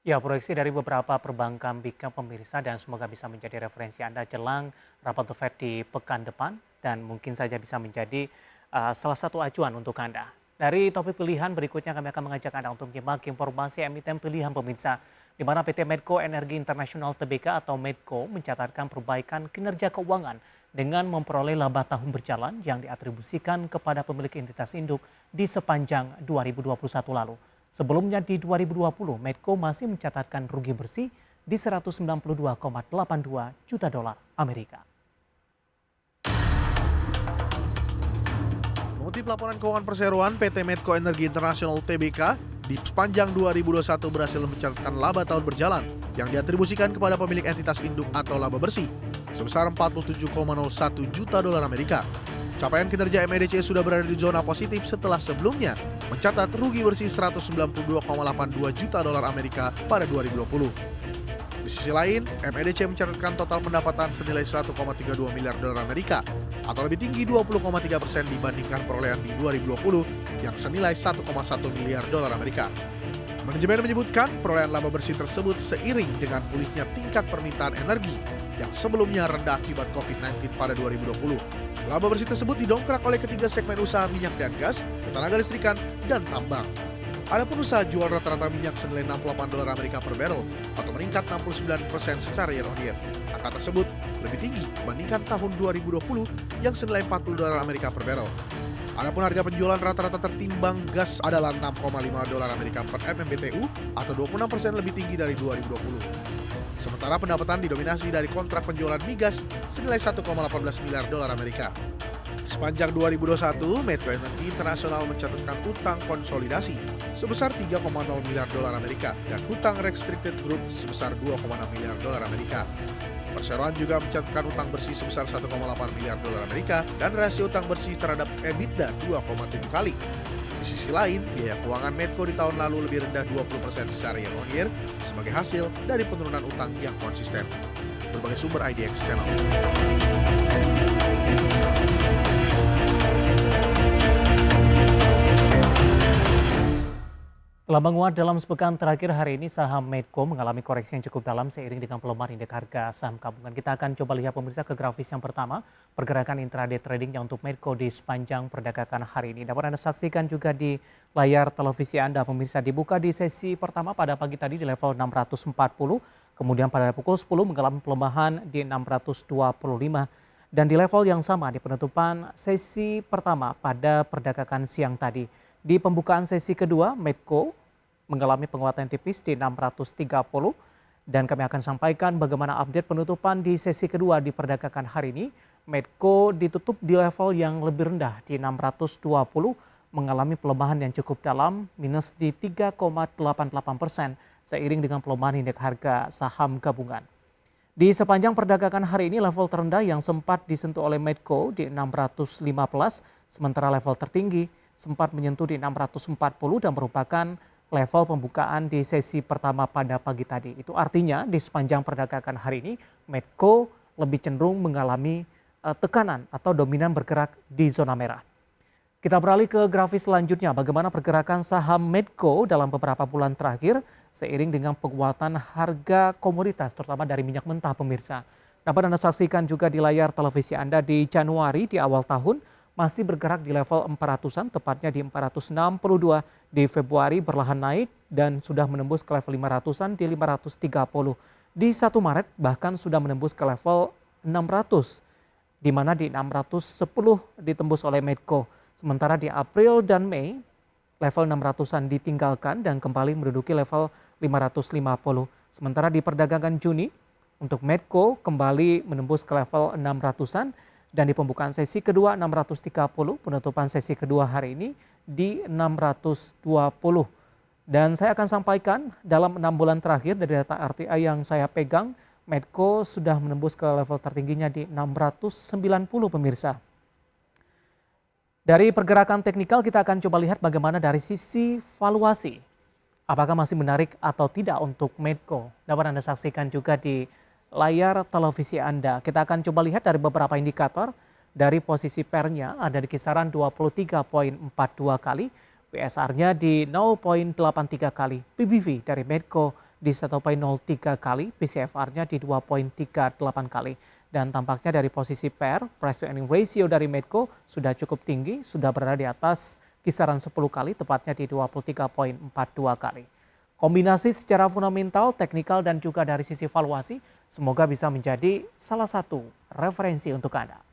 Ya, proyeksi dari beberapa perbankan Big Cap pemirsa dan semoga bisa menjadi referensi Anda jelang rapat The Fed di pekan depan dan mungkin saja bisa menjadi salah satu acuan untuk Anda. Dari topik pilihan berikutnya kami akan mengajak Anda untuk menyimak informasi emiten pilihan pemirsa di mana PT Medco Energi Internasional Tbk atau Medco mencatatkan perbaikan kinerja keuangan dengan memperoleh laba tahun berjalan yang diatribusikan kepada pemilik entitas induk di sepanjang 2021 lalu. Sebelumnya di 2020, Medco masih mencatatkan rugi bersih di 192,82 juta dolar Amerika. Mengutip laporan keuangan perseroan, PT Medco Energi Internasional Tbk di sepanjang 2021 berhasil mencatatkan laba tahun berjalan yang diatribusikan kepada pemilik entitas induk atau laba bersih sebesar 47,01 juta dolar Amerika. Capaian kinerja MEDC sudah berada di zona positif setelah sebelumnya mencatat rugi bersih 192,82 juta dolar Amerika pada 2020. Di sisi lain, MEDC mencatatkan total pendapatan senilai 1,32 miliar dolar Amerika atau lebih tinggi 20,3% dibandingkan perolehan di 2020 yang senilai 1,1 miliar dolar Amerika. Manajemen menyebutkan perolehan laba bersih tersebut seiring dengan pulihnya tingkat permintaan energi yang sebelumnya rendah akibat COVID-19 pada 2020. Laba bersih tersebut didongkrak oleh ketiga segmen usaha minyak dan gas, ketenaga listrikan, dan tambang. Adapun usaha jual rata-rata minyak senilai 68 dolar Amerika per barrel atau meningkat 69% secara year-on-year. Angka tersebut lebih tinggi dibandingkan tahun 2020 yang senilai 40 dolar Amerika per barrel. Adapun harga penjualan rata-rata tertimbang gas adalah 6,5 dolar Amerika per MMBTU atau 26% lebih tinggi dari 2020. Sementara pendapatan didominasi dari kontrak penjualan migas senilai 1,18 miliar dolar Amerika. Sepanjang 2021, Medco Energi Internasional mencatatkan utang konsolidasi sebesar 3,0 miliar dolar Amerika dan hutang restricted group sebesar 2,6 miliar dolar Amerika. Perseroan juga mencatatkan utang bersih sebesar 1,8 miliar dolar Amerika dan rasio utang bersih terhadap EBITDA 2,7 kali. Di sisi lain, biaya keuangan Medco di tahun lalu lebih rendah 20% secara year-on-year sebagai hasil dari penurunan utang yang konsisten. Berbagai sumber IDX Channel. Setelah menguat dalam sepekan terakhir hari ini, saham Medco mengalami koreksi yang cukup dalam seiring dengan pelemahan indeks harga saham gabungan. Kita akan coba lihat pemirsa ke grafis yang pertama, pergerakan intraday tradingnya untuk Medco di sepanjang perdagangan hari ini. Dapat Anda saksikan juga di layar televisi Anda, pemirsa. Dibuka di sesi pertama pada pagi tadi di level 640, kemudian pada pukul 10 mengalami pelemahan di 625, dan di level yang sama di penutupan sesi pertama pada perdagangan siang tadi. Di pembukaan sesi kedua, Medco mengalami penguatan tipis di 630 dan kami akan sampaikan bagaimana update penutupan di sesi kedua di perdagangan hari ini. Medco ditutup di level yang lebih rendah di 620 mengalami pelemahan yang cukup dalam minus di 3,88% seiring dengan pelemahan indeks harga saham gabungan. Di sepanjang perdagangan hari ini level terendah yang sempat disentuh oleh Medco di 615, sementara level tertinggi sempat menyentuh di 640 dan merupakan level pembukaan di sesi pertama pada pagi tadi. Itu artinya di sepanjang perdagangan hari ini Medco lebih cenderung mengalami tekanan atau dominan bergerak di zona merah. Kita beralih ke grafis selanjutnya, bagaimana pergerakan saham Medco dalam beberapa bulan terakhir seiring dengan penguatan harga komoditas terutama dari minyak mentah pemirsa. Dapat Anda saksikan juga di layar televisi Anda di Januari di awal tahun masih bergerak di level 400-an, tepatnya di 462, di Februari berlahan naik dan sudah menembus ke level 500-an di 530. Di 1 Maret bahkan sudah menembus ke level 600, di mana di 610 ditembus oleh Medco. Sementara di April dan Mei, level 600-an ditinggalkan dan kembali menduduki level 550. Sementara di perdagangan Juni, untuk Medco kembali menembus ke level 600-an, dan di pembukaan sesi kedua 630, penutupan sesi kedua hari ini di 620. Dan saya akan sampaikan dalam 6 bulan terakhir dari data RTI yang saya pegang, Medco sudah menembus ke level tertingginya di 690 pemirsa. Dari pergerakan teknikal kita akan coba lihat bagaimana dari sisi valuasi. Apakah masih menarik atau tidak untuk Medco? Dapat Anda saksikan juga di layar televisi Anda. Kita akan coba lihat dari beberapa indikator. Dari posisi pernya ada di kisaran 23,42 kali, PSR-nya di 0,83 kali, PBV dari Medco di 1,03 kali, PCFR-nya di 2,38 kali. Dan tampaknya dari posisi pair, price to earning ratio dari Medco sudah cukup tinggi, sudah berada di atas kisaran 10 kali, tepatnya di 23,42 kali. Kombinasi secara fundamental, teknikal, dan juga dari sisi valuasi, semoga bisa menjadi salah satu referensi untuk Anda.